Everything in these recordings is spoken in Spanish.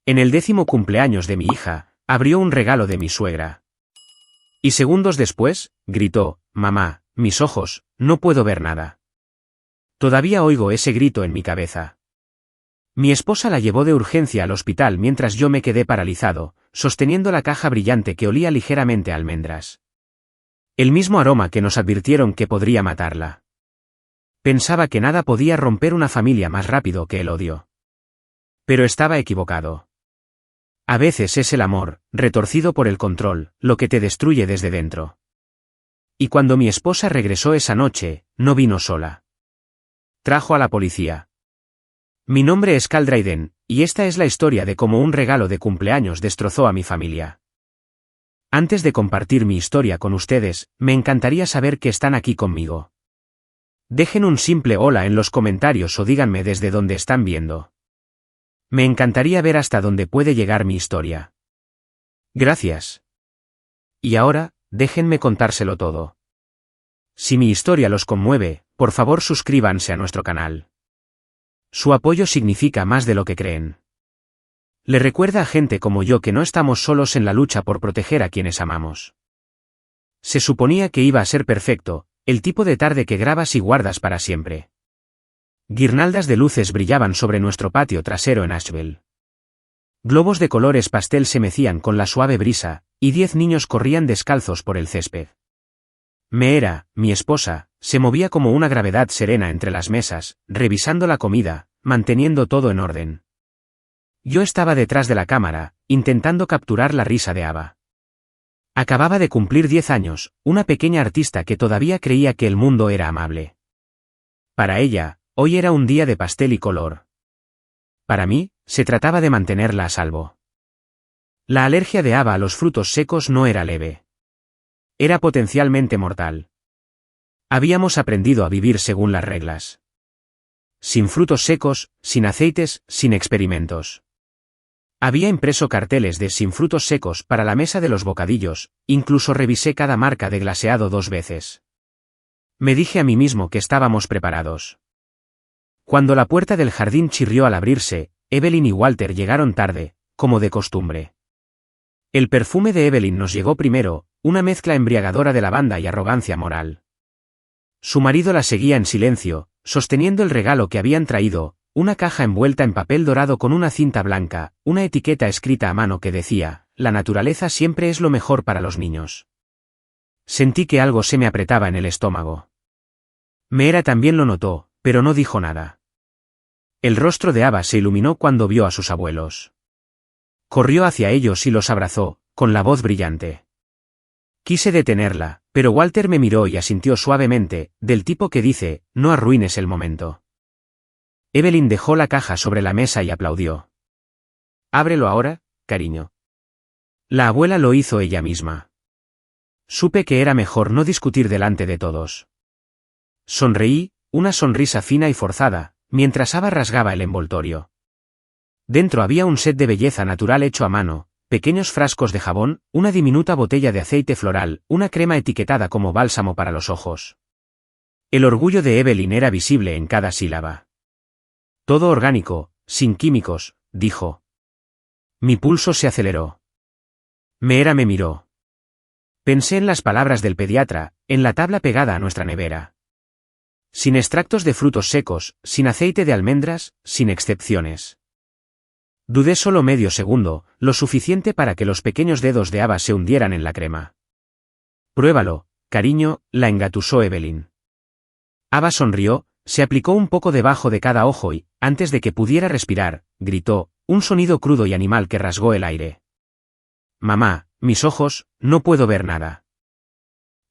En el 10º cumpleaños de mi hija, abrió un regalo de mi suegra. Y segundos después, gritó, «Mamá, mis ojos, no puedo ver nada». Todavía oigo ese grito en mi cabeza. Mi esposa la llevó de urgencia al hospital mientras yo me quedé paralizado, sosteniendo la caja brillante que olía ligeramente a almendras. El mismo aroma que nos advirtieron que podría matarla. Pensaba que nada podía romper una familia más rápido que el odio. Pero estaba equivocado. A veces es el amor, retorcido por el control, lo que te destruye desde dentro. Y cuando mi esposa regresó esa noche, no vino sola. Trajo a la policía. Mi nombre es Cal Dryden, y esta es la historia de cómo un regalo de cumpleaños destrozó a mi familia. Antes de compartir mi historia con ustedes, me encantaría saber que están aquí conmigo. Dejen un simple hola en los comentarios o díganme desde dónde están viendo. Me encantaría ver hasta dónde puede llegar mi historia. Gracias. Y ahora, déjenme contárselo todo. Si mi historia los conmueve, por favor suscríbanse a nuestro canal. Su apoyo significa más de lo que creen. Le recuerda a gente como yo que no estamos solos en la lucha por proteger a quienes amamos. Se suponía que iba a ser perfecto, el tipo de tarde que grabas y guardas para siempre. Guirnaldas de luces brillaban sobre nuestro patio trasero en Asheville. Globos de colores pastel se mecían con la suave brisa, y 10 niños corrían descalzos por el césped. Meera, mi esposa, se movía como una gravedad serena entre las mesas, revisando la comida, manteniendo todo en orden. Yo estaba detrás de la cámara, intentando capturar la risa de Ava. Acababa de cumplir 10 años, una pequeña artista que todavía creía que el mundo era amable. Para ella, hoy era un día de pastel y color. Para mí, se trataba de mantenerla a salvo. La alergia de Ava a los frutos secos no era leve. Era potencialmente mortal. Habíamos aprendido a vivir según las reglas. Sin frutos secos, sin aceites, sin experimentos. Había impreso carteles de sin frutos secos para la mesa de los bocadillos, incluso revisé cada marca de glaseado 2 veces. Me dije a mí mismo que estábamos preparados. Cuando la puerta del jardín chirrió al abrirse, Evelyn y Walter llegaron tarde, como de costumbre. El perfume de Evelyn nos llegó primero, una mezcla embriagadora de lavanda y arrogancia moral. Su marido la seguía en silencio, sosteniendo el regalo que habían traído, una caja envuelta en papel dorado con una cinta blanca, una etiqueta escrita a mano que decía, «La naturaleza siempre es lo mejor para los niños». Sentí que algo se me apretaba en el estómago. Meera también lo notó, pero no dijo nada. El rostro de Ava se iluminó cuando vio a sus abuelos. Corrió hacia ellos y los abrazó, con la voz brillante. Quise detenerla, pero Walter me miró y asintió suavemente, del tipo que dice, «No arruines el momento». Evelyn dejó la caja sobre la mesa y aplaudió. «Ábrelo ahora, cariño». La abuela lo hizo ella misma. Supe que era mejor no discutir delante de todos. Sonreí, una sonrisa fina y forzada, mientras Ava rasgaba el envoltorio. Dentro había un set de belleza natural hecho a mano, pequeños frascos de jabón, una diminuta botella de aceite floral, una crema etiquetada como bálsamo para los ojos. El orgullo de Evelyn era visible en cada sílaba. «Todo orgánico, sin químicos», dijo. Mi pulso se aceleró. Meera me miró. Pensé en las palabras del pediatra, en la tabla pegada a nuestra nevera. Sin extractos de frutos secos, sin aceite de almendras, sin excepciones. Dudé solo medio segundo, lo suficiente para que los pequeños dedos de Ava se hundieran en la crema. «Pruébalo, cariño», la engatusó Evelyn. Ava sonrió, se aplicó un poco debajo de cada ojo y, antes de que pudiera respirar, gritó, un sonido crudo y animal que rasgó el aire. «Mamá, mis ojos, no puedo ver nada».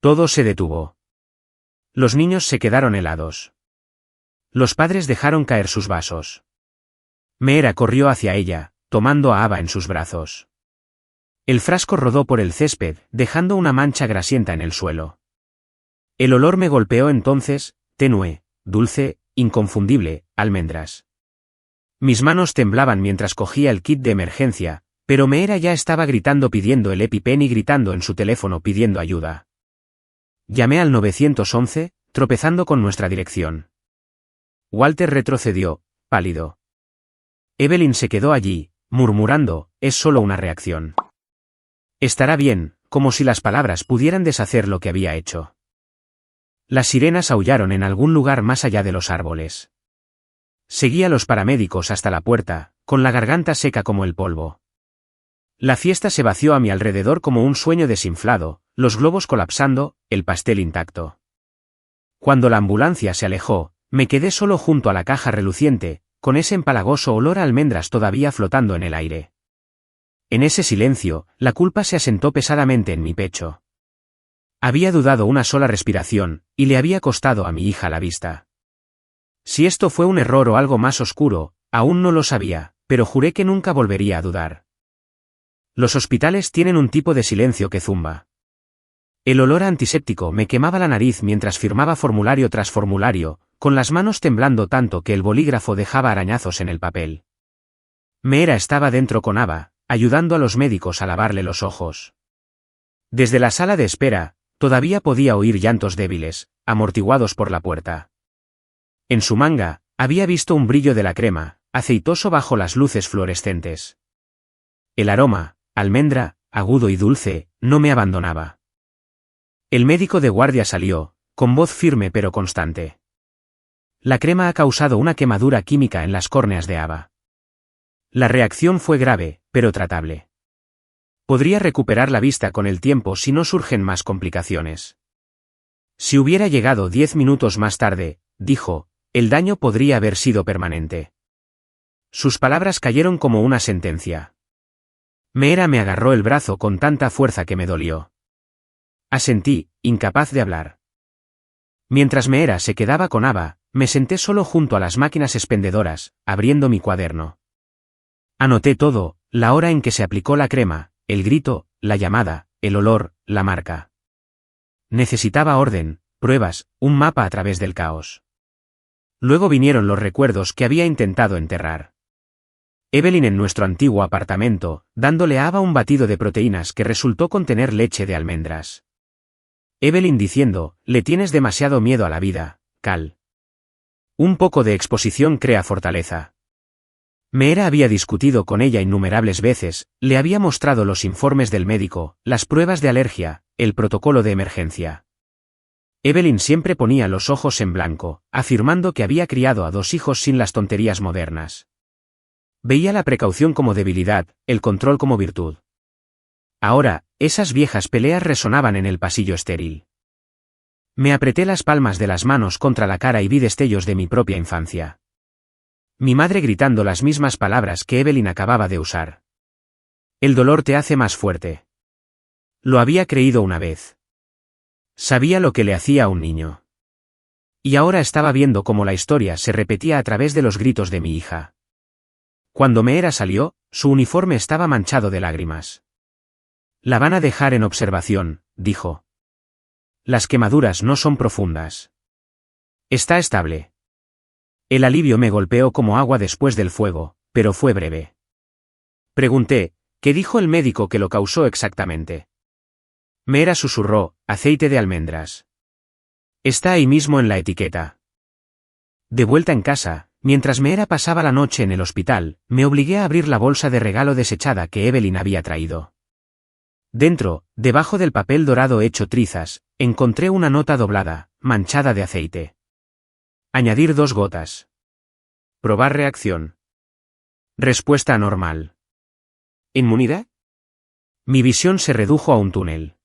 Todo se detuvo. Los niños se quedaron helados. Los padres dejaron caer sus vasos. Meera corrió hacia ella, tomando a Ava en sus brazos. El frasco rodó por el césped, dejando una mancha grasienta en el suelo. El olor me golpeó entonces, tenue, dulce, inconfundible, almendras. Mis manos temblaban mientras cogía el kit de emergencia, pero Meera ya estaba gritando pidiendo el EpiPen y gritando en su teléfono pidiendo ayuda. Llamé al 911, tropezando con nuestra dirección. Walter retrocedió, pálido. Evelyn se quedó allí, murmurando, es solo una reacción. Estará bien, como si las palabras pudieran deshacer lo que había hecho. Las sirenas aullaron en algún lugar más allá de los árboles. Seguí a los paramédicos hasta la puerta, con la garganta seca como el polvo. La fiesta se vació a mi alrededor como un sueño desinflado, los globos colapsando, el pastel intacto. Cuando la ambulancia se alejó, me quedé solo junto a la caja reluciente, con ese empalagoso olor a almendras todavía flotando en el aire. En ese silencio, la culpa se asentó pesadamente en mi pecho. Había dudado una sola respiración, y le había costado a mi hija la vista. Si esto fue un error o algo más oscuro, aún no lo sabía, pero juré que nunca volvería a dudar. Los hospitales tienen un tipo de silencio que zumba. El olor a antiséptico me quemaba la nariz mientras firmaba formulario tras formulario, con las manos temblando tanto que el bolígrafo dejaba arañazos en el papel. Meera estaba dentro con Ava, ayudando a los médicos a lavarle los ojos. Desde la sala de espera, todavía podía oír llantos débiles, amortiguados por la puerta. En su manga, había visto un brillo de la crema, aceitoso bajo las luces fluorescentes. El aroma, almendra, agudo y dulce, no me abandonaba. El médico de guardia salió, con voz firme pero constante. La crema ha causado una quemadura química en las córneas de Ava. La reacción fue grave, pero tratable. Podría recuperar la vista con el tiempo si no surgen más complicaciones. Si hubiera llegado 10 minutos más tarde, dijo, el daño podría haber sido permanente. Sus palabras cayeron como una sentencia. Meera me agarró el brazo con tanta fuerza que me dolió. Asentí, incapaz de hablar. Mientras Meera se quedaba con Ava, me senté solo junto a las máquinas expendedoras, abriendo mi cuaderno. Anoté todo, la hora en que se aplicó la crema, el grito, la llamada, el olor, la marca. Necesitaba orden, pruebas, un mapa a través del caos. Luego vinieron los recuerdos que había intentado enterrar. Evelyn en nuestro antiguo apartamento, dándole a Ava un batido de proteínas que resultó contener leche de almendras. Evelyn diciendo, le tienes demasiado miedo a la vida, Cal. Un poco de exposición crea fortaleza. Meera había discutido con ella innumerables veces, le había mostrado los informes del médico, las pruebas de alergia, el protocolo de emergencia. Evelyn siempre ponía los ojos en blanco, afirmando que había criado a 2 hijos sin las tonterías modernas. Veía la precaución como debilidad, el control como virtud. Ahora, esas viejas peleas resonaban en el pasillo estéril. Me apreté las palmas de las manos contra la cara y vi destellos de mi propia infancia. Mi madre gritando las mismas palabras que Evelyn acababa de usar. El dolor te hace más fuerte. Lo había creído una vez. Sabía lo que le hacía a un niño. Y ahora estaba viendo cómo la historia se repetía a través de los gritos de mi hija. Cuando Meera salió, su uniforme estaba manchado de lágrimas. La van a dejar en observación, dijo. Las quemaduras no son profundas. Está estable. El alivio me golpeó como agua después del fuego, pero fue breve. Pregunté, ¿qué dijo el médico que lo causó exactamente? Meera susurró, aceite de almendras. Está ahí mismo en la etiqueta. De vuelta en casa, mientras Meera pasaba la noche en el hospital, me obligué a abrir la bolsa de regalo desechada que Evelyn había traído. Dentro, debajo del papel dorado hecho trizas, encontré una nota doblada, manchada de aceite. Añadir 2 gotas. Probar reacción. Respuesta anormal. ¿Inmunidad? Mi visión se redujo a un túnel.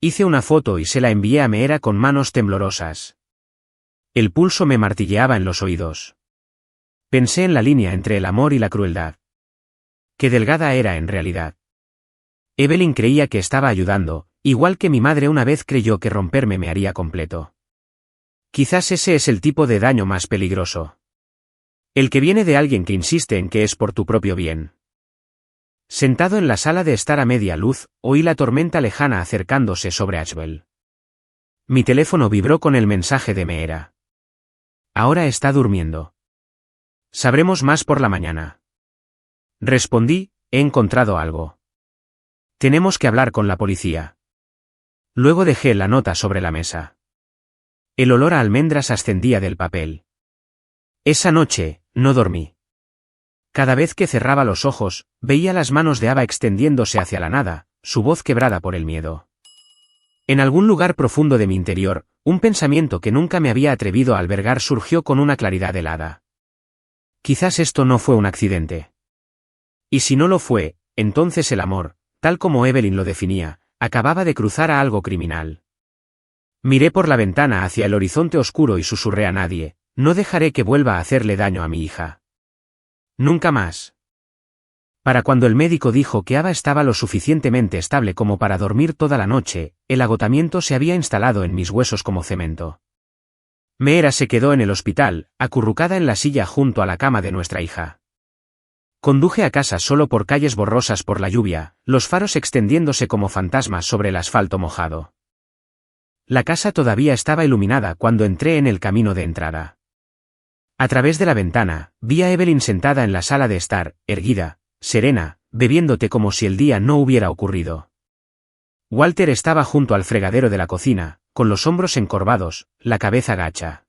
Hice una foto y se la envié a Meera con manos temblorosas. El pulso me martilleaba en los oídos. Pensé en la línea entre el amor y la crueldad. Qué delgada era en realidad. Evelyn creía que estaba ayudando, igual que mi madre una vez creyó que romperme me haría completo. Quizás ese es el tipo de daño más peligroso. El que viene de alguien que insiste en que es por tu propio bien. Sentado en la sala de estar a media luz, oí la tormenta lejana acercándose sobre Ashwell. Mi teléfono vibró con el mensaje de Meera. Ahora está durmiendo. Sabremos más por la mañana. Respondí, he encontrado algo. Tenemos que hablar con la policía. Luego dejé la nota sobre la mesa. El olor a almendras ascendía del papel. Esa noche, no dormí. Cada vez que cerraba los ojos, veía las manos de Ava extendiéndose hacia la nada, su voz quebrada por el miedo. En algún lugar profundo de mi interior, un pensamiento que nunca me había atrevido a albergar surgió con una claridad helada. Quizás esto no fue un accidente. Y si no lo fue, entonces el amor, tal como Evelyn lo definía, acababa de cruzar a algo criminal. Miré por la ventana hacia el horizonte oscuro y susurré a nadie: no dejaré que vuelva a hacerle daño a mi hija. Nunca más. Para cuando el médico dijo que Ava estaba lo suficientemente estable como para dormir toda la noche, el agotamiento se había instalado en mis huesos como cemento. Meera se quedó en el hospital, acurrucada en la silla junto a la cama de nuestra hija. Conduje a casa solo por calles borrosas por la lluvia, los faros extendiéndose como fantasmas sobre el asfalto mojado. La casa todavía estaba iluminada cuando entré en el camino de entrada. A través de la ventana, vi a Evelyn sentada en la sala de estar, erguida, serena, bebiendo té como si el día no hubiera ocurrido. Walter estaba junto al fregadero de la cocina, con los hombros encorvados, la cabeza gacha.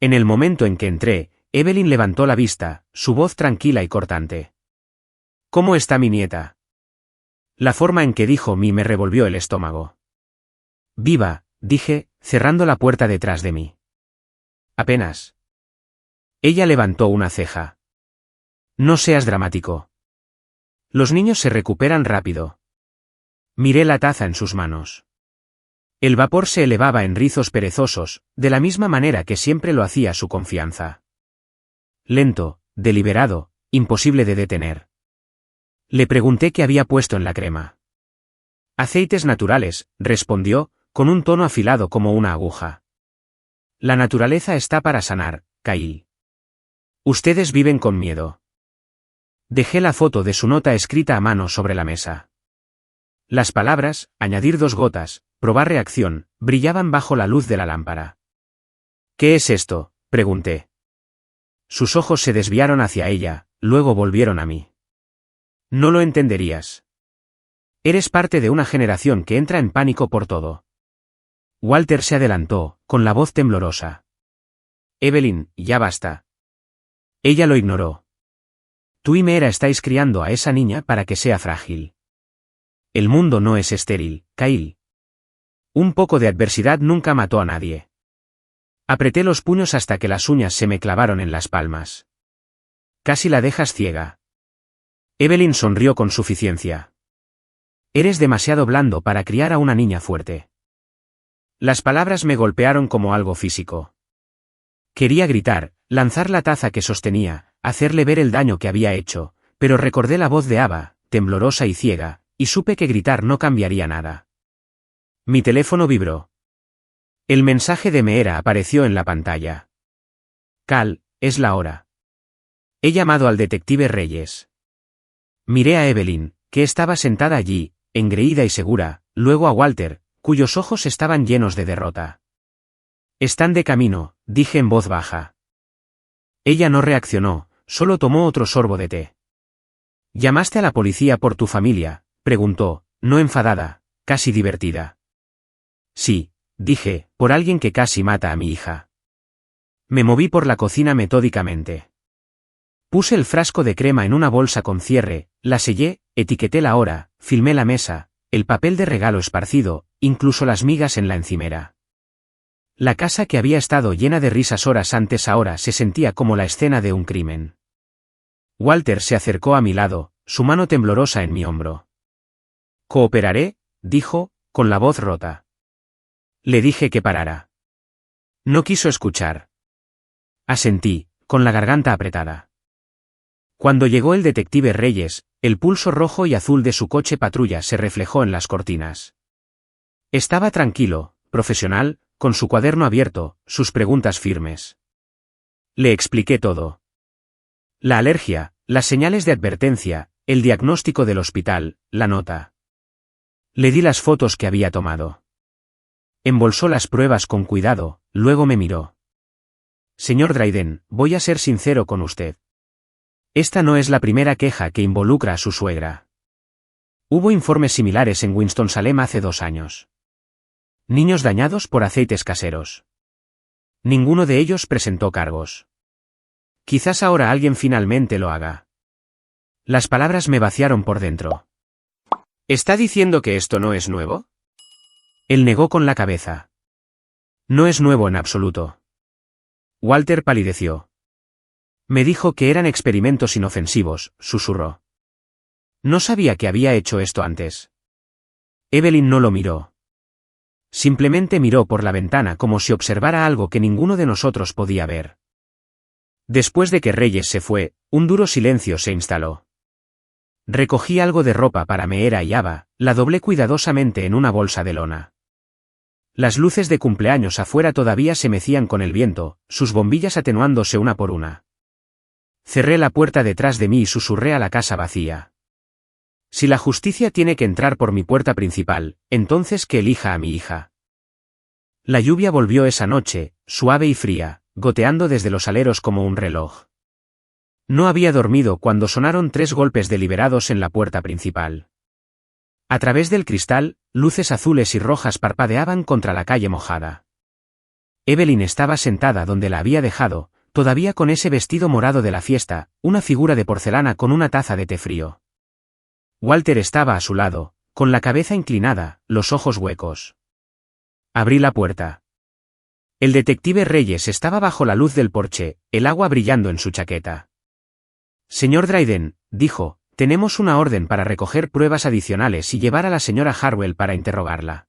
En el momento en que entré, Evelyn levantó la vista, su voz tranquila y cortante. ¿Cómo está mi nieta? La forma en que dijo me revolvió el estómago. Viva, dije, cerrando la puerta detrás de mí. Apenas. Ella levantó una ceja. No seas dramático. Los niños se recuperan rápido. Miré la taza en sus manos. El vapor se elevaba en rizos perezosos, de la misma manera que siempre lo hacía su confianza. Lento, deliberado, imposible de detener. Le pregunté qué había puesto en la crema. Aceites naturales, respondió, con un tono afilado como una aguja. La naturaleza está para sanar, Kyle. Ustedes viven con miedo. Dejé la foto de su nota escrita a mano sobre la mesa. Las palabras, añadir 2 gotas, probar reacción, brillaban bajo la luz de la lámpara. ¿Qué es esto?, pregunté. Sus ojos se desviaron hacia ella, luego volvieron a mí. No lo entenderías. Eres parte de una generación que entra en pánico por todo. Walter se adelantó, con la voz temblorosa. Evelyn, ya basta. Ella lo ignoró. Tú y Meera estáis criando a esa niña para que sea frágil. El mundo no es estéril, Kyle. Un poco de adversidad nunca mató a nadie. Apreté los puños hasta que las uñas se me clavaron en las palmas. Casi la dejas ciega. Evelyn sonrió con suficiencia. Eres demasiado blando para criar a una niña fuerte. Las palabras me golpearon como algo físico. Quería gritar, lanzar la taza que sostenía, hacerle ver el daño que había hecho, pero recordé la voz de Ava, temblorosa y ciega, y supe que gritar no cambiaría nada. Mi teléfono vibró. El mensaje de Meera apareció en la pantalla. Cal, es la hora. He llamado al detective Reyes. Miré a Evelyn, que estaba sentada allí, engreída y segura, luego a Walter, cuyos ojos estaban llenos de derrota. Están de camino, dije en voz baja. Ella no reaccionó, solo tomó otro sorbo de té. ¿Llamaste a la policía por tu familia?, preguntó, no enfadada, casi divertida. Sí, dije, por alguien que casi mata a mi hija. Me moví por la cocina metódicamente. Puse el frasco de crema en una bolsa con cierre, la sellé, etiqueté la hora, filmé la mesa, el papel de regalo esparcido, incluso las migas en la encimera. La casa que había estado llena de risas horas antes ahora se sentía como la escena de un crimen. Walter se acercó a mi lado, su mano temblorosa en mi hombro. «Cooperaré», dijo, con la voz rota. Le dije que parara. No quiso escuchar. Asentí, con la garganta apretada. Cuando llegó el detective Reyes, el pulso rojo y azul de su coche patrulla se reflejó en las cortinas. Estaba tranquilo, profesional, con su cuaderno abierto, sus preguntas firmes. Le expliqué todo. La alergia, las señales de advertencia, el diagnóstico del hospital, la nota. Le di las fotos que había tomado. Embolsó las pruebas con cuidado, luego me miró. Señor Dryden, voy a ser sincero con usted. Esta no es la primera queja que involucra a su suegra. Hubo informes similares en Winston-Salem hace 2 años. Niños dañados por aceites caseros. Ninguno de ellos presentó cargos. Quizás ahora alguien finalmente lo haga. Las palabras me vaciaron por dentro. ¿Está diciendo que esto no es nuevo? Él negó con la cabeza. No es nuevo en absoluto. Walter palideció. Me dijo que eran experimentos inofensivos, susurró. No sabía que había hecho esto antes. Evelyn no lo miró. Simplemente miró por la ventana como si observara algo que ninguno de nosotros podía ver. Después de que Reyes se fue, un duro silencio se instaló. Recogí algo de ropa para Meera y Ava, la doblé cuidadosamente en una bolsa de lona. Las luces de cumpleaños afuera todavía se mecían con el viento, sus bombillas atenuándose una por una. Cerré la puerta detrás de mí y susurré a la casa vacía. Si la justicia tiene que entrar por mi puerta principal, entonces que elija a mi hija. La lluvia volvió esa noche, suave y fría, goteando desde los aleros como un reloj. No había dormido cuando sonaron 3 golpes deliberados en la puerta principal. A través del cristal, luces azules y rojas parpadeaban contra la calle mojada. Evelyn estaba sentada donde la había dejado, todavía con ese vestido morado de la fiesta, una figura de porcelana con una taza de té frío. Walter estaba a su lado, con la cabeza inclinada, los ojos huecos. Abrí la puerta. El detective Reyes estaba bajo la luz del porche, el agua brillando en su chaqueta. Señor Dryden, dijo, tenemos una orden para recoger pruebas adicionales y llevar a la señora Harwell para interrogarla.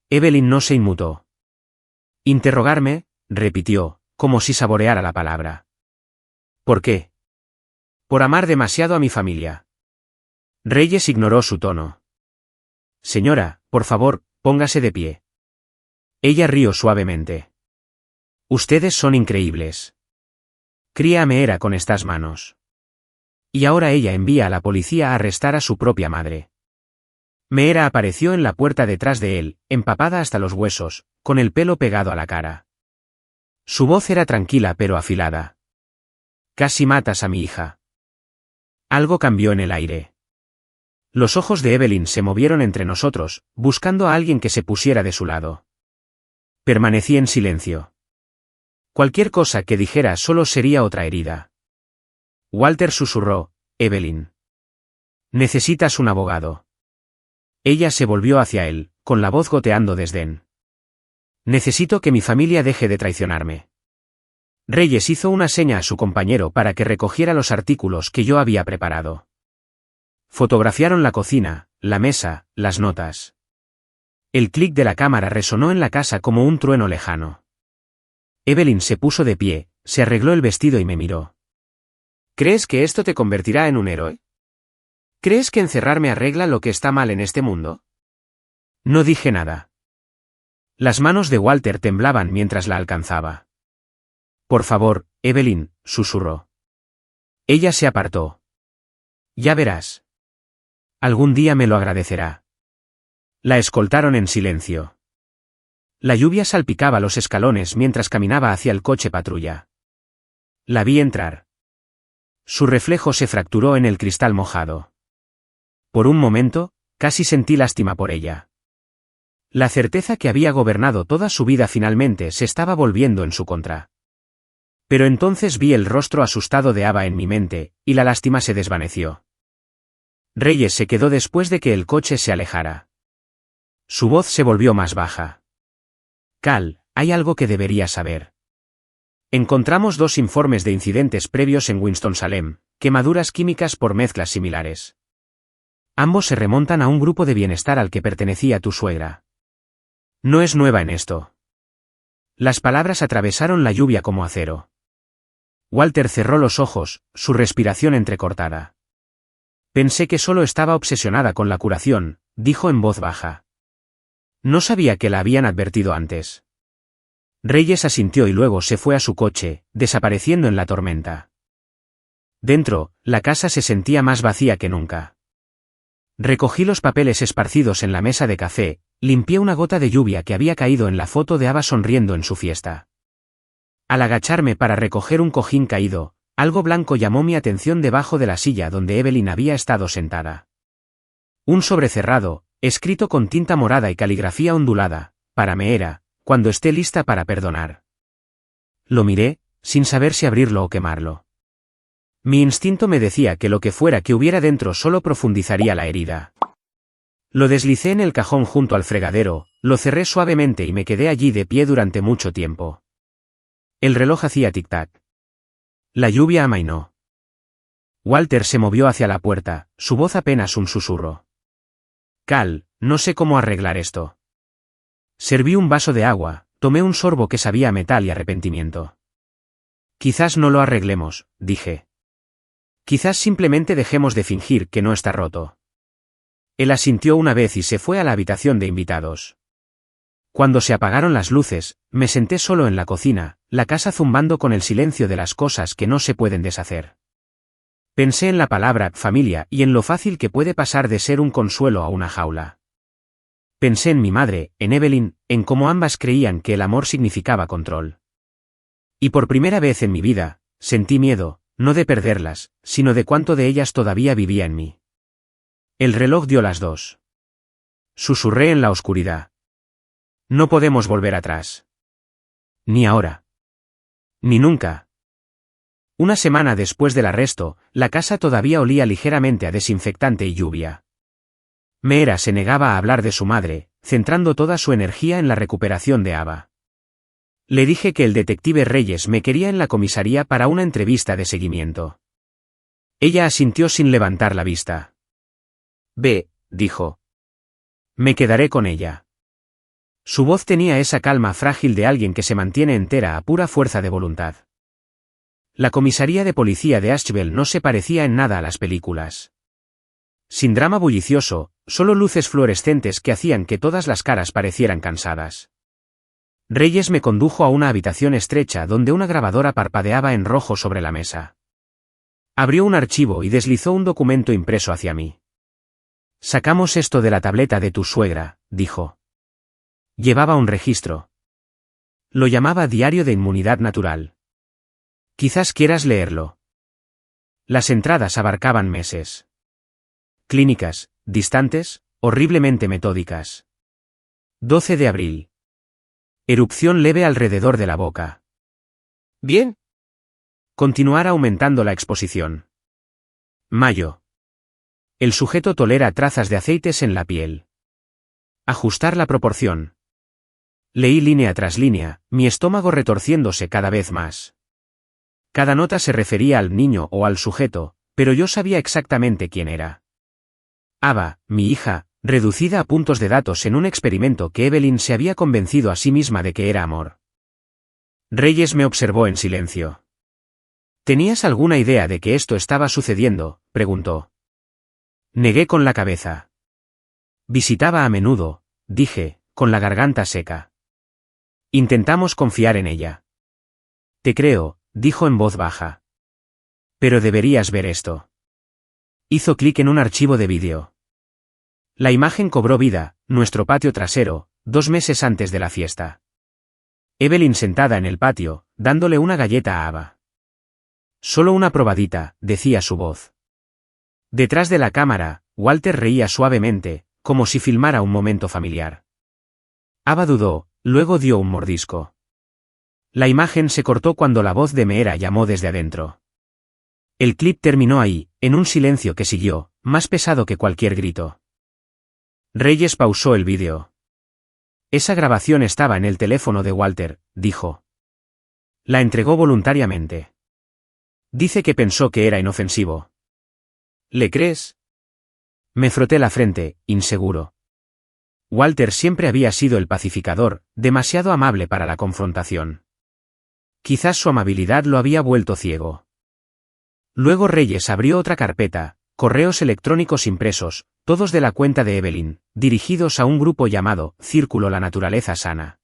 Evelyn no se inmutó. ¿Interrogarme?, repitió, como si saboreara la palabra. ¿Por qué? Por amar demasiado a mi familia. Reyes ignoró su tono. Señora, por favor, póngase de pie. Ella rió suavemente. Ustedes son increíbles. Cría a Meera con estas manos. Y ahora ella envía a la policía a arrestar a su propia madre. Meera apareció en la puerta detrás de él, empapada hasta los huesos, con el pelo pegado a la cara. Su voz era tranquila pero afilada. Casi matas a mi hija. Algo cambió en el aire. Los ojos de Evelyn se movieron entre nosotros, buscando a alguien que se pusiera de su lado. Permanecí en silencio. Cualquier cosa que dijera solo sería otra herida. Walter susurró, Evelyn. Necesitas un abogado. Ella se volvió hacia él, con la voz goteando desdén. Necesito que mi familia deje de traicionarme. Reyes hizo una seña a su compañero para que recogiera los artículos que yo había preparado. Fotografiaron la cocina, la mesa, las notas. El clic de la cámara resonó en la casa como un trueno lejano. Evelyn se puso de pie, se arregló el vestido y me miró. ¿Crees que esto te convertirá en un héroe? ¿Crees que encerrarme arregla lo que está mal en este mundo? No dije nada. Las manos de Walter temblaban mientras la alcanzaba. Por favor, Evelyn, susurró. Ella se apartó. Ya verás. Algún día me lo agradecerá. La escoltaron en silencio. La lluvia salpicaba los escalones mientras caminaba hacia el coche patrulla. La vi entrar. Su reflejo se fracturó en el cristal mojado. Por un momento, casi sentí lástima por ella. La certeza que había gobernado toda su vida finalmente se estaba volviendo en su contra. Pero entonces vi el rostro asustado de Ava en mi mente, y la lástima se desvaneció. Reyes se quedó después de que el coche se alejara. Su voz se volvió más baja. Cal, hay algo que deberías saber. Encontramos 2 informes de incidentes previos en Winston-Salem, quemaduras químicas por mezclas similares. Ambos se remontan a un grupo de bienestar al que pertenecía tu suegra. No es nueva en esto. Las palabras atravesaron la lluvia como acero. Walter cerró los ojos, su respiración entrecortada. Pensé que solo estaba obsesionada con la curación, dijo en voz baja. No sabía que la habían advertido antes. Reyes asintió y luego se fue a su coche, desapareciendo en la tormenta. Dentro, la casa se sentía más vacía que nunca. Recogí los papeles esparcidos en la mesa de café, limpié una gota de lluvia que había caído en la foto de Ava sonriendo en su fiesta. Al agacharme para recoger un cojín caído, algo blanco llamó mi atención debajo de la silla donde Evelyn había estado sentada. Un sobre cerrado, escrito con tinta morada y caligrafía ondulada, para Meera, cuando esté lista para perdonar. Lo miré, sin saber si abrirlo o quemarlo. Mi instinto me decía que lo que fuera que hubiera dentro solo profundizaría la herida. Lo deslicé en el cajón junto al fregadero, lo cerré suavemente y me quedé allí de pie durante mucho tiempo. El reloj hacía tic-tac. La lluvia amainó. Walter se movió hacia la puerta, su voz apenas un susurro. Cal, no sé cómo arreglar esto. Serví un vaso de agua, tomé un sorbo que sabía a metal y arrepentimiento. Quizás no lo arreglemos, dije. Quizás simplemente dejemos de fingir que no está roto. Él asintió una vez y se fue a la habitación de invitados. Cuando se apagaron las luces, me senté solo en la cocina, la casa zumbando con el silencio de las cosas que no se pueden deshacer. Pensé en la palabra familia y en lo fácil que puede pasar de ser un consuelo a una jaula. Pensé en mi madre, en Evelyn, en cómo ambas creían que el amor significaba control. Y por primera vez en mi vida, sentí miedo, no de perderlas, sino de cuánto de ellas todavía vivía en mí. El reloj dio las 2. Susurré en la oscuridad. No podemos volver atrás. Ni ahora. Ni nunca. Una semana después del arresto, la casa todavía olía ligeramente a desinfectante y lluvia. Meera se negaba a hablar de su madre, centrando toda su energía en la recuperación de Ava. Le dije que el detective Reyes me quería en la comisaría para una entrevista de seguimiento. Ella asintió sin levantar la vista. Ve, dijo. Me quedaré con ella. Su voz tenía esa calma frágil de alguien que se mantiene entera a pura fuerza de voluntad. La comisaría de policía de Asheville no se parecía en nada a las películas. Sin drama bullicioso, solo luces fluorescentes que hacían que todas las caras parecieran cansadas. Reyes me condujo a una habitación estrecha donde una grabadora parpadeaba en rojo sobre la mesa. Abrió un archivo y deslizó un documento impreso hacia mí. Sacamos esto de la tableta de tu suegra, dijo. Llevaba un registro. Lo llamaba Diario de Inmunidad Natural. Quizás quieras leerlo. Las entradas abarcaban meses. Clínicas, distantes, horriblemente metódicas. 12 de abril. Erupción leve alrededor de la boca. Bien. Continuar aumentando la exposición. Mayo. El sujeto tolera trazas de aceites en la piel. Ajustar la proporción. Leí línea tras línea, mi estómago retorciéndose cada vez más. Cada nota se refería al niño o al sujeto, pero yo sabía exactamente quién era. Ava, mi hija, reducida a puntos de datos en un experimento que Evelyn se había convencido a sí misma de que era amor. Reyes me observó en silencio. ¿Tenías alguna idea de que esto estaba sucediendo?, preguntó. Negué con la cabeza. Visitaba a menudo, dije, con la garganta seca. Intentamos confiar en ella. Te creo, dijo en voz baja. Pero deberías ver esto. Hizo clic en un archivo de vídeo. La imagen cobró vida, nuestro patio trasero, 2 meses antes de la fiesta. Evelyn sentada en el patio, dándole una galleta a Ava. Solo una probadita, decía su voz. Detrás de la cámara, Walter reía suavemente, como si filmara un momento familiar. Ava dudó, luego dio un mordisco. La imagen se cortó cuando la voz de Meera llamó desde adentro. El clip terminó ahí, en un silencio que siguió, más pesado que cualquier grito. Reyes pausó el vídeo. Esa grabación estaba en el teléfono de Walter, dijo. La entregó voluntariamente. Dice que pensó que era inofensivo. ¿Le crees? Me froté la frente, inseguro. Walter siempre había sido el pacificador, demasiado amable para la confrontación. Quizás su amabilidad lo había vuelto ciego. Luego Reyes abrió otra carpeta, correos electrónicos impresos, todos de la cuenta de Evelyn, dirigidos a un grupo llamado Círculo La Naturaleza Sana.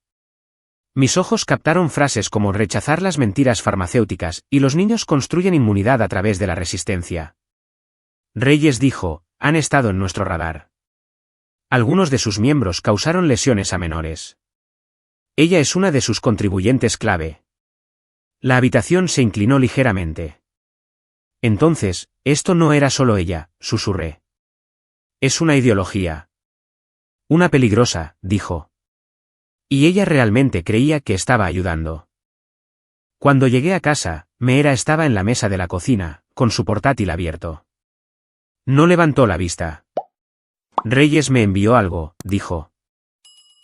Mis ojos captaron frases como rechazar las mentiras farmacéuticas y los niños construyen inmunidad a través de la resistencia. Reyes dijo, han estado en nuestro radar. Algunos de sus miembros causaron lesiones a menores. Ella es una de sus contribuyentes clave. La habitación se inclinó ligeramente. Entonces, esto no era solo ella, susurré. Es una ideología. Una peligrosa, dijo. Y ella realmente creía que estaba ayudando. Cuando llegué a casa, Meera estaba en la mesa de la cocina, con su portátil abierto. No levantó la vista. Reyes me envió algo, dijo.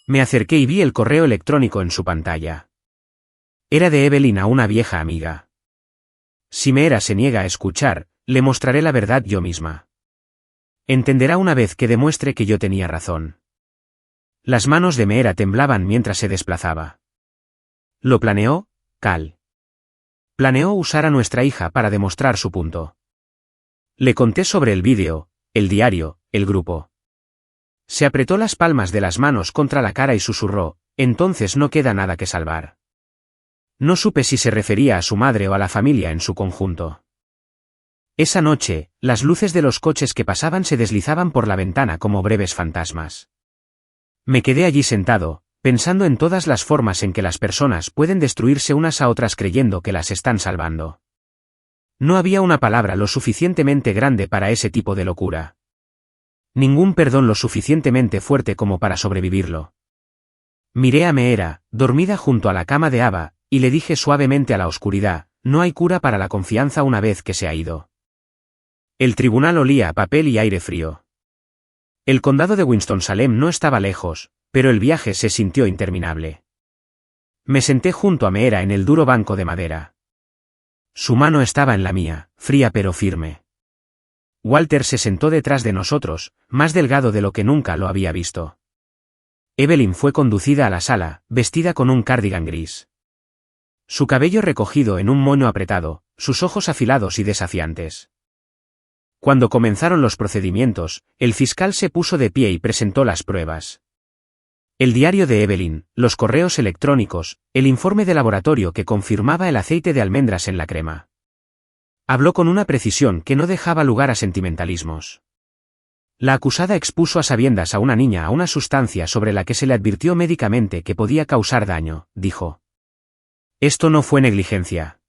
Me acerqué y vi el correo electrónico en su pantalla. Era de Evelyn a una vieja amiga. Si Meera se niega a escuchar, le mostraré la verdad yo misma. Entenderá una vez que demuestre que yo tenía razón. Las manos de Meera temblaban mientras se desplazaba. ¿Lo planeó, Cal? Planeó usar a nuestra hija para demostrar su punto. Le conté sobre el vídeo, el diario, el grupo. Se apretó las palmas de las manos contra la cara y susurró, entonces no queda nada que salvar. No supe si se refería a su madre o a la familia en su conjunto. Esa noche, las luces de los coches que pasaban se deslizaban por la ventana como breves fantasmas. Me quedé allí sentado, pensando en todas las formas en que las personas pueden destruirse unas a otras creyendo que las están salvando. No había una palabra lo suficientemente grande para ese tipo de locura. Ningún perdón lo suficientemente fuerte como para sobrevivirlo. Miré a Meera, dormida junto a la cama de Ava, y le dije suavemente a la oscuridad, no hay cura para la confianza una vez que se ha ido. El tribunal olía a papel y aire frío. El condado de Winston-Salem no estaba lejos, pero el viaje se sintió interminable. Me senté junto a Meera en el duro banco de madera. Su mano estaba en la mía, fría pero firme. Walter se sentó detrás de nosotros, más delgado de lo que nunca lo había visto. Evelyn fue conducida a la sala, vestida con un cardigan gris. Su cabello recogido en un moño apretado, sus ojos afilados y desafiantes. Cuando comenzaron los procedimientos, el fiscal se puso de pie y presentó las pruebas. El diario de Evelyn, los correos electrónicos, el informe de laboratorio que confirmaba el aceite de almendras en la crema. Habló con una precisión que no dejaba lugar a sentimentalismos. La acusada expuso a sabiendas a una niña a una sustancia sobre la que se le advirtió médicamente que podía causar daño, dijo. Esto no fue negligencia.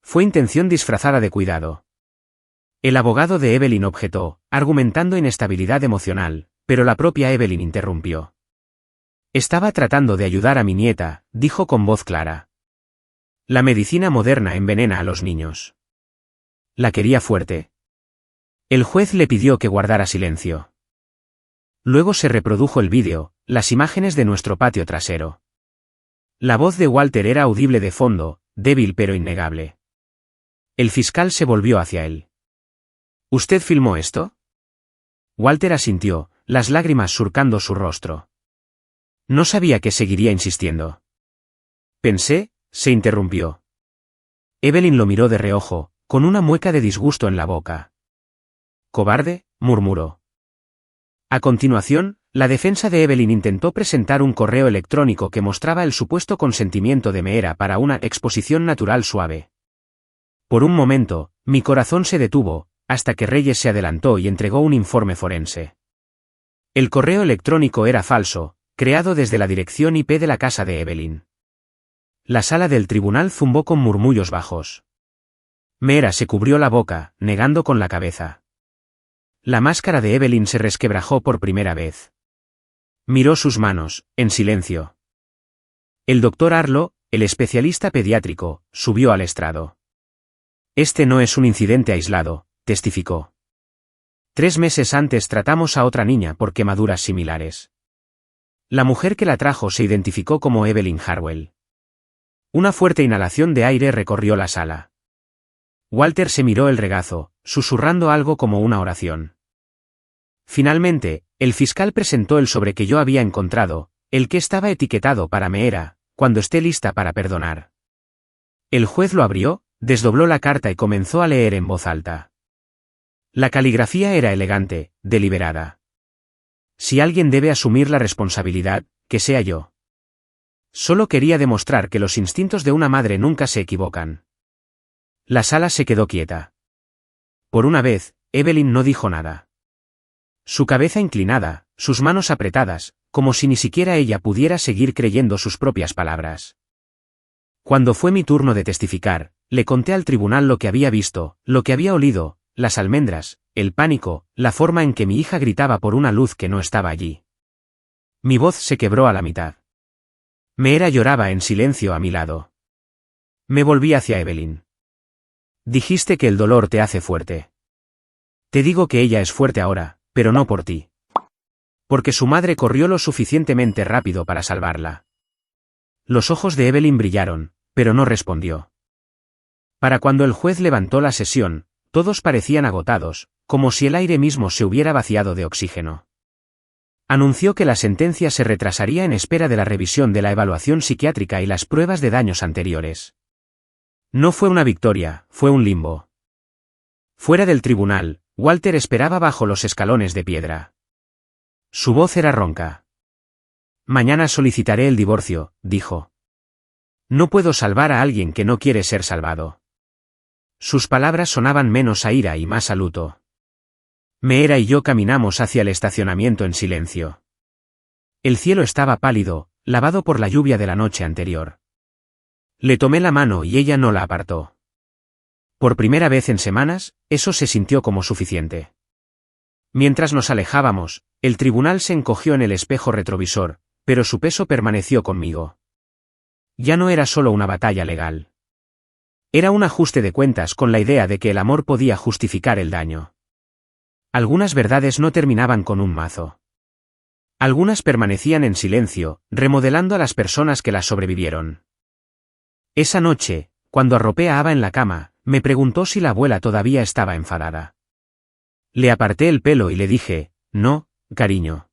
Fue intención disfrazada de cuidado. El abogado de Evelyn objetó, argumentando inestabilidad emocional, pero la propia Evelyn interrumpió. Estaba tratando de ayudar a mi nieta, dijo con voz clara. La medicina moderna envenena a los niños. La quería fuerte. El juez le pidió que guardara silencio. Luego se reprodujo el vídeo, las imágenes de nuestro patio trasero. La voz de Walter era audible de fondo, débil pero innegable. El fiscal se volvió hacia él. ¿Usted filmó esto? Walter asintió, las lágrimas surcando su rostro. No sabía que seguiría insistiendo. Pensé, se interrumpió. Evelyn lo miró de reojo, con una mueca de disgusto en la boca. «Cobarde», murmuró. A continuación, la defensa de Evelyn intentó presentar un correo electrónico que mostraba el supuesto consentimiento de Meera para una exposición natural suave. Por un momento, mi corazón se detuvo, hasta que Reyes se adelantó y entregó un informe forense. El correo electrónico era falso, creado desde la dirección IP de la casa de Evelyn. La sala del tribunal zumbó con murmullos bajos. Meera se cubrió la boca, negando con la cabeza. La máscara de Evelyn se resquebrajó por primera vez. Miró sus manos, en silencio. El doctor Arlo, el especialista pediátrico, subió al estrado. Este no es un incidente aislado, testificó. 3 meses antes tratamos a otra niña por quemaduras similares. La mujer que la trajo se identificó como Evelyn Harwell. Una fuerte inhalación de aire recorrió la sala. Walter se miró el regazo, susurrando algo como una oración. Finalmente, el fiscal presentó el sobre que yo había encontrado, el que estaba etiquetado para Meera, cuando esté lista para perdonar. El juez lo abrió, desdobló la carta y comenzó a leer en voz alta. La caligrafía era elegante, deliberada. Si alguien debe asumir la responsabilidad, que sea yo. Solo quería demostrar que los instintos de una madre nunca se equivocan. La sala se quedó quieta. Por una vez, Evelyn no dijo nada. Su cabeza inclinada, sus manos apretadas, como si ni siquiera ella pudiera seguir creyendo sus propias palabras. Cuando fue mi turno de testificar, le conté al tribunal lo que había visto, lo que había olido, las almendras, el pánico, la forma en que mi hija gritaba por una luz que no estaba allí. Mi voz se quebró a la mitad. Meera lloraba en silencio a mi lado. Me volví hacia Evelyn. Dijiste que el dolor te hace fuerte. Te digo que ella es fuerte ahora, pero no por ti. Porque su madre corrió lo suficientemente rápido para salvarla. Los ojos de Evelyn brillaron, pero no respondió. Para cuando el juez levantó la sesión, todos parecían agotados, como si el aire mismo se hubiera vaciado de oxígeno. Anunció que la sentencia se retrasaría en espera de la revisión de la evaluación psiquiátrica y las pruebas de daños anteriores. No fue una victoria, fue un limbo. Fuera del tribunal, Walter esperaba bajo los escalones de piedra. Su voz era ronca. Mañana solicitaré el divorcio, dijo. No puedo salvar a alguien que no quiere ser salvado. Sus palabras sonaban menos a ira y más a luto. Meera y yo caminamos hacia el estacionamiento en silencio. El cielo estaba pálido, lavado por la lluvia de la noche anterior. Le tomé la mano y ella no la apartó. Por primera vez en semanas, eso se sintió como suficiente. Mientras nos alejábamos, el tribunal se encogió en el espejo retrovisor, pero su peso permaneció conmigo. Ya no era solo una batalla legal. Era un ajuste de cuentas con la idea de que el amor podía justificar el daño. Algunas verdades no terminaban con un mazo. Algunas permanecían en silencio, remodelando a las personas que las sobrevivieron. Esa noche, cuando arropé a Ava en la cama, me preguntó si la abuela todavía estaba enfadada. Le aparté el pelo y le dije, no, cariño.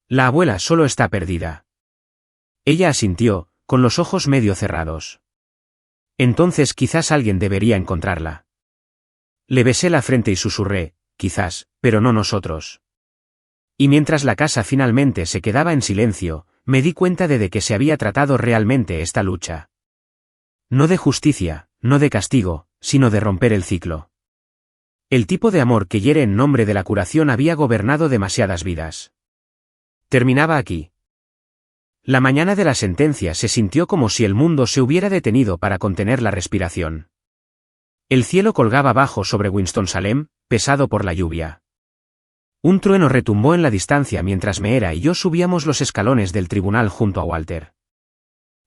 La abuela solo está perdida. Ella asintió, con los ojos medio cerrados. Entonces quizás alguien debería encontrarla. Le besé la frente y susurré, quizás, pero no nosotros. Y mientras la casa finalmente se quedaba en silencio, me di cuenta de qué se había tratado realmente esta lucha. No de justicia, no de castigo, sino de romper el ciclo. El tipo de amor que hiere en nombre de la curación había gobernado demasiadas vidas. Terminaba aquí. La mañana de la sentencia se sintió como si el mundo se hubiera detenido para contener la respiración. El cielo colgaba bajo sobre Winston-Salem, pesado por la lluvia. Un trueno retumbó en la distancia mientras Meera y yo subíamos los escalones del tribunal junto a Walter.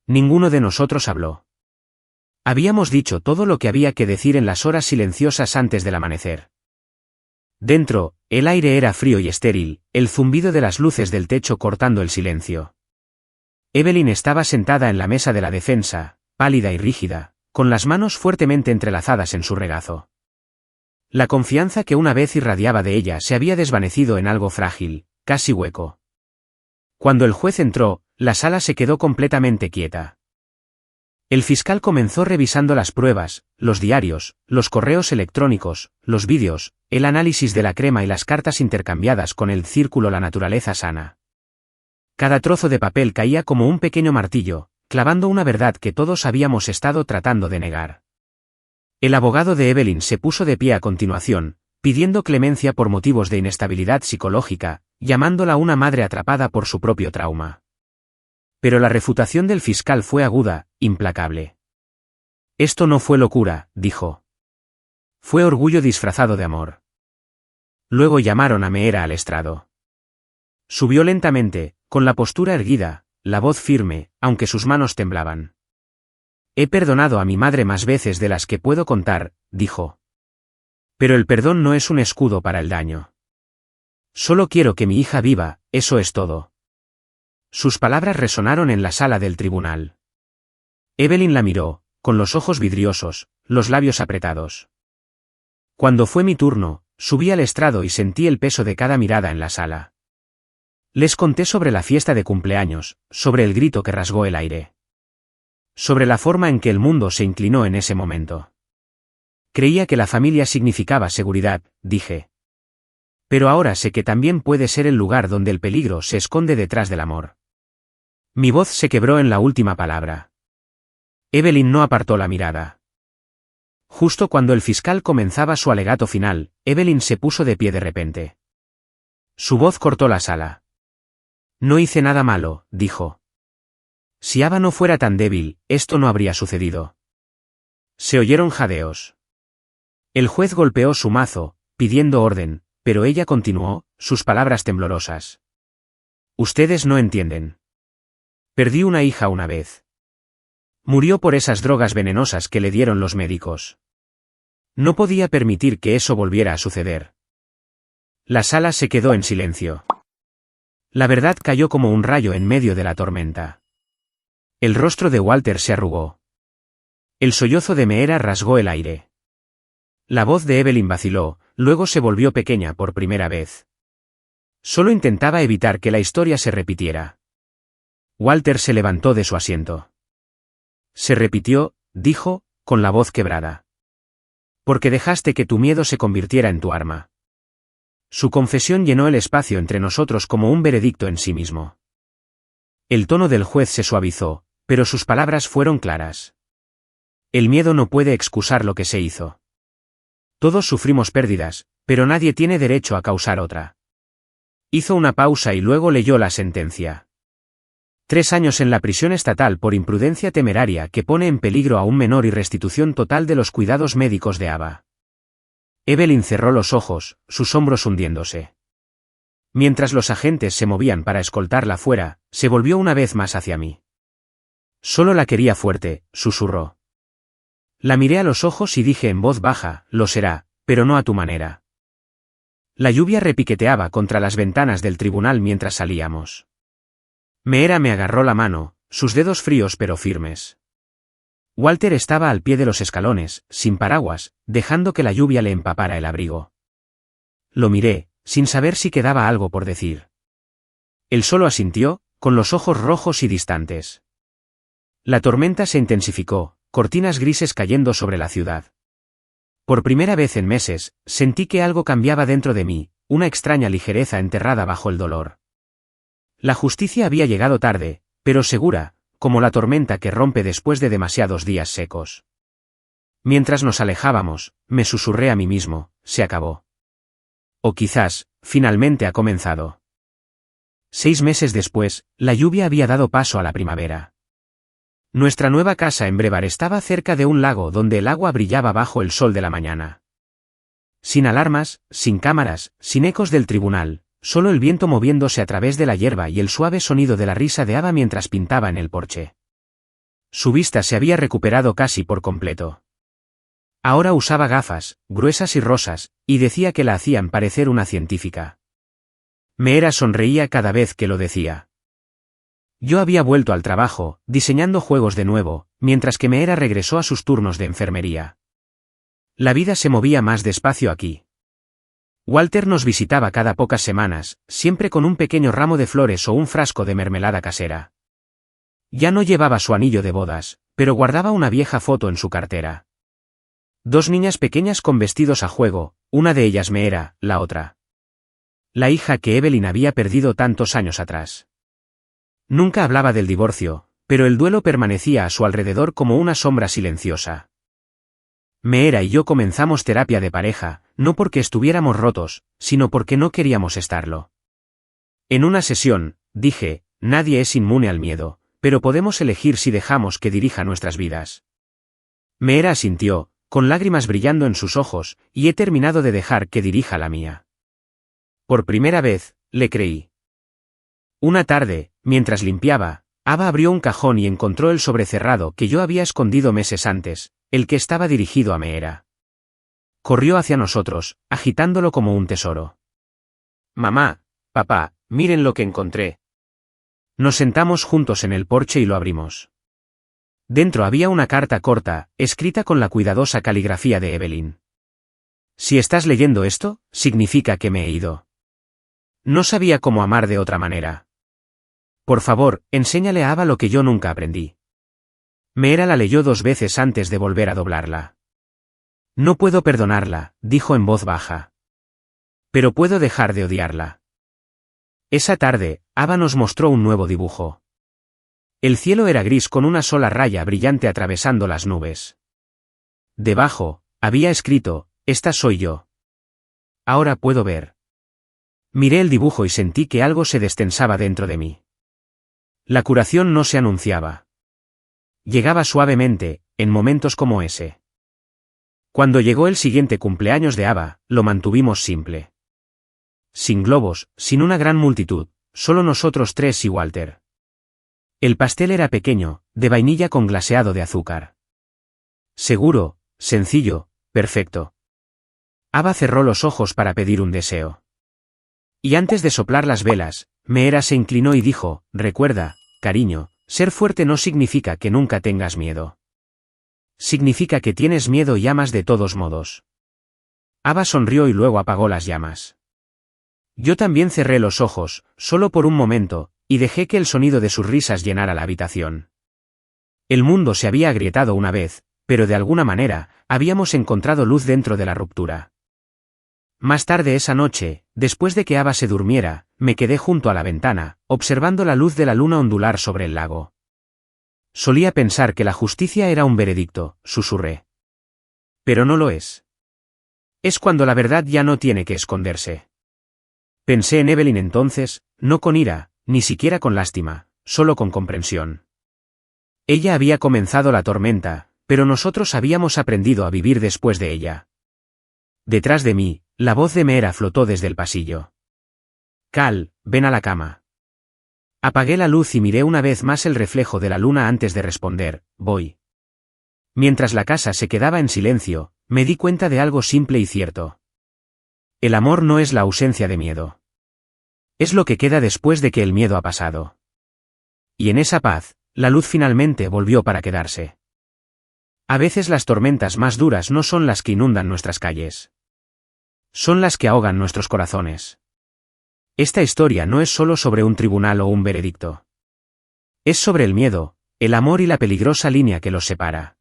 Ninguno de nosotros habló. Habíamos dicho todo lo que había que decir en las horas silenciosas antes del amanecer. Dentro, el aire era frío y estéril, el zumbido de las luces del techo cortando el silencio. Evelyn estaba sentada en la mesa de la defensa, pálida y rígida, con las manos fuertemente entrelazadas en su regazo. La confianza que una vez irradiaba de ella se había desvanecido en algo frágil, casi hueco. Cuando el juez entró, la sala se quedó completamente quieta. El fiscal comenzó revisando las pruebas, los diarios, los correos electrónicos, los vídeos, el análisis de la crema y las cartas intercambiadas con el círculo La naturaleza sana. Cada trozo de papel caía como un pequeño martillo, clavando una verdad que todos habíamos estado tratando de negar. El abogado de Evelyn se puso de pie a continuación, pidiendo clemencia por motivos de inestabilidad psicológica, llamándola una madre atrapada por su propio trauma. Pero la refutación del fiscal fue aguda, implacable. Esto no fue locura, dijo. Fue orgullo disfrazado de amor. Luego llamaron a Meera al estrado. Subió lentamente, con la postura erguida, la voz firme, aunque sus manos temblaban. He perdonado a mi madre más veces de las que puedo contar, dijo. Pero el perdón no es un escudo para el daño. Solo quiero que mi hija viva, eso es todo. Sus palabras resonaron en la sala del tribunal. Evelyn la miró, con los ojos vidriosos, los labios apretados. Cuando fue mi turno, subí al estrado y sentí el peso de cada mirada en la sala. Les conté sobre la fiesta de cumpleaños, sobre el grito que rasgó el aire. Sobre la forma en que el mundo se inclinó en ese momento. Creía que la familia significaba seguridad, dije. Pero ahora sé que también puede ser el lugar donde el peligro se esconde detrás del amor. Mi voz se quebró en la última palabra. Evelyn no apartó la mirada. Justo cuando el fiscal comenzaba su alegato final, Evelyn se puso de pie de repente. Su voz cortó la sala. No hice nada malo, dijo. Si Ava no fuera tan débil, esto no habría sucedido. Se oyeron jadeos. El juez golpeó su mazo, pidiendo orden, pero ella continuó, sus palabras temblorosas. Ustedes no entienden. Perdí una hija una vez. Murió por esas drogas venenosas que le dieron los médicos. No podía permitir que eso volviera a suceder. La sala se quedó en silencio. La verdad cayó como un rayo en medio de la tormenta. El rostro de Walter se arrugó. El sollozo de Meera rasgó el aire. La voz de Evelyn vaciló, luego se volvió pequeña por primera vez. Solo intentaba evitar que la historia se repitiera. Walter se levantó de su asiento. Se repitió, dijo, con la voz quebrada. Porque dejaste que tu miedo se convirtiera en tu arma. Su confesión llenó el espacio entre nosotros como un veredicto en sí mismo. El tono del juez se suavizó, pero sus palabras fueron claras. El miedo no puede excusar lo que se hizo. Todos sufrimos pérdidas, pero nadie tiene derecho a causar otra. Hizo una pausa y luego leyó la sentencia. 3 años en la prisión estatal por imprudencia temeraria que pone en peligro a un menor y restitución total de los cuidados médicos de Ava. Evelyn cerró los ojos, sus hombros hundiéndose. Mientras los agentes se movían para escoltarla fuera, se volvió una vez más hacia mí. Solo la quería fuerte, susurró. La miré a los ojos y dije en voz baja, lo será, pero no a tu manera. La lluvia repiqueteaba contra las ventanas del tribunal mientras salíamos. Meera me agarró la mano, sus dedos fríos pero firmes. Walter estaba al pie de los escalones, sin paraguas, dejando que la lluvia le empapara el abrigo. Lo miré, sin saber si quedaba algo por decir. Él solo asintió, con los ojos rojos y distantes. La tormenta se intensificó, cortinas grises cayendo sobre la ciudad. Por primera vez en meses, sentí que algo cambiaba dentro de mí, una extraña ligereza enterrada bajo el dolor. La justicia había llegado tarde, pero segura, como la tormenta que rompe después de demasiados días secos. Mientras nos alejábamos, me susurré a mí mismo, se acabó. O quizás, finalmente ha comenzado. 6 meses después, la lluvia había dado paso a la primavera. Nuestra nueva casa en Brevar estaba cerca de un lago donde el agua brillaba bajo el sol de la mañana. Sin alarmas, sin cámaras, sin ecos del tribunal, solo el viento moviéndose a través de la hierba y el suave sonido de la risa de Ava mientras pintaba en el porche. Su vista se había recuperado casi por completo. Ahora usaba gafas, gruesas y rosas, y decía que la hacían parecer una científica. Meera sonreía cada vez que lo decía. Yo había vuelto al trabajo, diseñando juegos de nuevo, mientras que Meera regresó a sus turnos de enfermería. La vida se movía más despacio aquí. Walter nos visitaba cada pocas semanas, siempre con un pequeño ramo de flores o un frasco de mermelada casera. Ya no llevaba su anillo de bodas, pero guardaba una vieja foto en su cartera. 2 niñas pequeñas con vestidos a juego, una de ellas Meera, la otra. La hija que Evelyn había perdido tantos años atrás. Nunca hablaba del divorcio, pero el duelo permanecía a su alrededor como una sombra silenciosa. Meera y yo comenzamos terapia de pareja, no porque estuviéramos rotos, sino porque no queríamos estarlo. En una sesión, dije, nadie es inmune al miedo, pero podemos elegir si dejamos que dirija nuestras vidas. Meera asintió, con lágrimas brillando en sus ojos, y he terminado de dejar que dirija la mía. Por primera vez, le creí. Una tarde, mientras limpiaba, Ava abrió un cajón y encontró el sobrecerrado que yo había escondido meses antes, el que estaba dirigido a Meera. Corrió hacia nosotros, agitándolo como un tesoro. Mamá, papá, miren lo que encontré. Nos sentamos juntos en el porche y lo abrimos. Dentro había una carta corta, escrita con la cuidadosa caligrafía de Evelyn. Si estás leyendo esto, significa que me he ido. No sabía cómo amar de otra manera. Por favor, enséñale a Ava lo que yo nunca aprendí. Meera la leyó 2 veces antes de volver a doblarla. No puedo perdonarla, dijo en voz baja. Pero puedo dejar de odiarla. Esa tarde, Ava nos mostró un nuevo dibujo. El cielo era gris con una sola raya brillante atravesando las nubes. Debajo, había escrito, esta soy yo. Ahora puedo ver. Miré el dibujo y sentí que algo se destensaba dentro de mí. La curación no se anunciaba. Llegaba suavemente, en momentos como ese. Cuando llegó el siguiente cumpleaños de Ava, lo mantuvimos simple. Sin globos, sin una gran multitud, solo nosotros 3 y Walter. El pastel era pequeño, de vainilla con glaseado de azúcar. Seguro, sencillo, perfecto. Ava cerró los ojos para pedir un deseo. Y antes de soplar las velas, Meera se inclinó y dijo, recuerda, cariño, ser fuerte no significa que nunca tengas miedo. Significa que tienes miedo y amas de todos modos. Ava sonrió y luego apagó las llamas. Yo también cerré los ojos, solo por un momento, y dejé que el sonido de sus risas llenara la habitación. El mundo se había agrietado una vez, pero de alguna manera, habíamos encontrado luz dentro de la ruptura. Más tarde esa noche, después de que Ava se durmiera, me quedé junto a la ventana, observando la luz de la luna ondular sobre el lago. Solía pensar que la justicia era un veredicto, susurré. Pero no lo es. Es cuando la verdad ya no tiene que esconderse. Pensé en Evelyn entonces, no con ira, ni siquiera con lástima, solo con comprensión. Ella había comenzado la tormenta, pero nosotros habíamos aprendido a vivir después de ella. Detrás de mí, la voz de Meera flotó desde el pasillo. Cal, ven a la cama. Apagué la luz y miré una vez más el reflejo de la luna antes de responder, voy. Mientras la casa se quedaba en silencio, me di cuenta de algo simple y cierto. El amor no es la ausencia de miedo. Es lo que queda después de que el miedo ha pasado. Y en esa paz, la luz finalmente volvió para quedarse. A veces las tormentas más duras no son las que inundan nuestras calles. Son las que ahogan nuestros corazones. Esta historia no es solo sobre un tribunal o un veredicto. Es sobre el miedo, el amor y la peligrosa línea que los separa.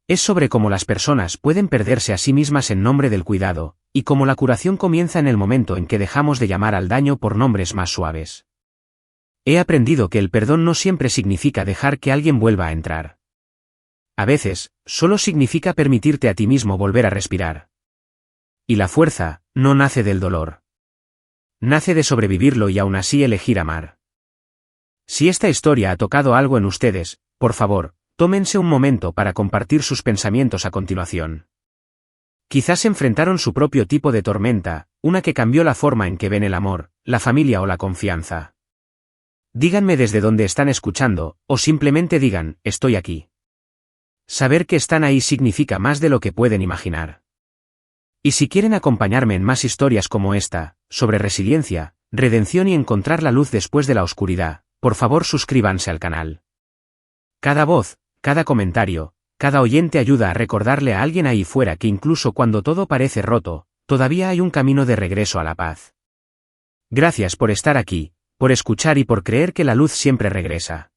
Es sobre cómo las personas pueden perderse a sí mismas en nombre del cuidado, y cómo la curación comienza en el momento en que dejamos de llamar al daño por nombres más suaves. He aprendido que el perdón no siempre significa dejar que alguien vuelva a entrar. A veces, solo significa permitirte a ti mismo volver a respirar. Y la fuerza, no nace del dolor. Nace de sobrevivirlo y aún así elegir amar. Si esta historia ha tocado algo en ustedes, por favor, tómense un momento para compartir sus pensamientos a continuación. Quizás enfrentaron su propio tipo de tormenta, una que cambió la forma en que ven el amor, la familia o la confianza. Díganme desde dónde están escuchando, o simplemente digan, estoy aquí. Saber que están ahí significa más de lo que pueden imaginar. Y si quieren acompañarme en más historias como esta, sobre resiliencia, redención y encontrar la luz después de la oscuridad, por favor suscríbanse al canal. Cada voz, cada comentario, cada oyente ayuda a recordarle a alguien ahí fuera que incluso cuando todo parece roto, todavía hay un camino de regreso a la paz. Gracias por estar aquí, por escuchar y por creer que la luz siempre regresa.